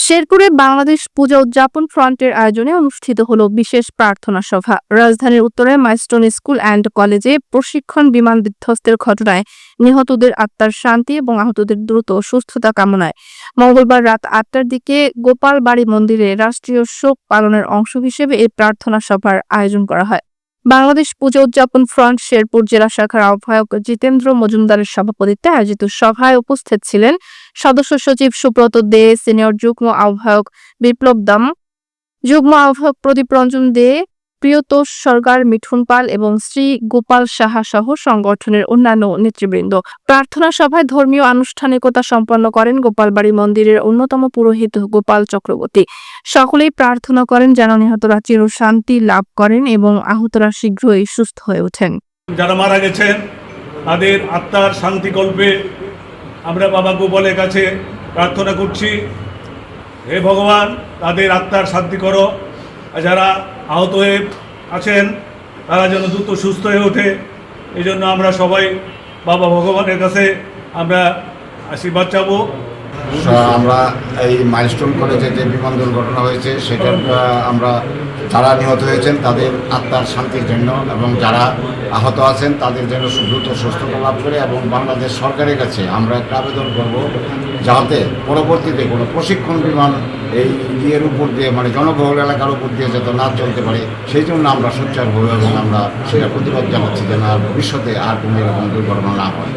শেরপুরে বাংলাদেশ পূজা উদযাপন ফ্রন্টের আয়োজনে অনুষ্ঠিত হলো বিশেষ প্রার্থনা সভা। রাজধানীর উত্তরে মাইলস্টোন স্কুল অ্যান্ড কলেজে প্রশিক্ষণ বিমান বিধ্বস্তের ঘটনায় নিহতদের আত্মার শান্তি এবং আহতদের দ্রুত সুস্থতা কামনায় মঙ্গলবার রাত ৮টার দিকে গোপালবাড়ি মন্দিরে রাষ্ট্রীয় শোক পালনের অংশ হিসেবে এই প্রার্থনা সভার আয়োজন করা হয়। বাংলাদেশ পূজা উদযাপন ফ্রন্ট শেরপুর জেলা শাখার আহ্বায়ক জিতেন্দ্র মজুমদারের সভাপতিত্বে আয়োজিত সভায় উপস্থিত ছিলেন সদস্য সচিব সুব্রত দে, সিনিয়র যুগ্ম আহ্বায়ক বিপ্লব দাম, যুগ্ম আহ্বায়ক প্রদীপ রঞ্জন দে, প্রিয়তোষ সরকার, মিঠুন পাল এবং শ্রী গোপাল সাহা সহ সংগঠনের অন্যান্য নেতৃবৃন্দ। প্রার্থনা সভায় ধর্মীয় আনুষ্ঠানিকতা সম্পন্ন করেন গোপালবাড়ি মন্দিরের অন্যতম পুরোহিত গোপাল চক্রবর্তী। সকলেই প্রার্থনা করেন যেন নিহতরা চিরশান্তি লাভ করেন এবং আহতরা শীঘ্রই সুস্থ হয়ে ওঠেন। যারা মারা গেছেন তাদের আত্মার শান্তিকল্পে আমরা বাবা গোপালের কাছে প্রার্থনা করছি, হে ভগবান তাদের আত্মার শান্তি করো। যারা আহত হয়ে আছেন তারা যেন দ্রুত সুস্থ হয়ে ওঠে, এই জন্য আমরা সবাই বাবা ভগবানের কাছে আমরা আশীর্বাদ চাবো। আমরা এই মাইলস্টোন কলেজে যে বিমান দুর্ঘটনা হয়েছে সেটার আমরা যারা নিহত হয়েছেন তাদের আত্মার শান্তির জন্য এবং যারা আহত আছেন তাদের জন্য দ্রুত সুস্থতা লাভ করে এবং বাংলাদেশ সরকারের কাছে আমরা একটা আবেদন করব যাতে পরবর্তীতে কোনো প্রশিক্ষণ বিমান এই ইয়ের উপর দিয়ে মানে জনবহুল এলাকার উপর দিয়ে যাতে না চলতে পারে সেই জন্য আমরা সোচ্চার হব এবং আমরা সেটা প্রতিবাদ জানাচ্ছি যেন ভবিষ্যতে আর কোনো এরকম দুর্ঘটনা না হয়।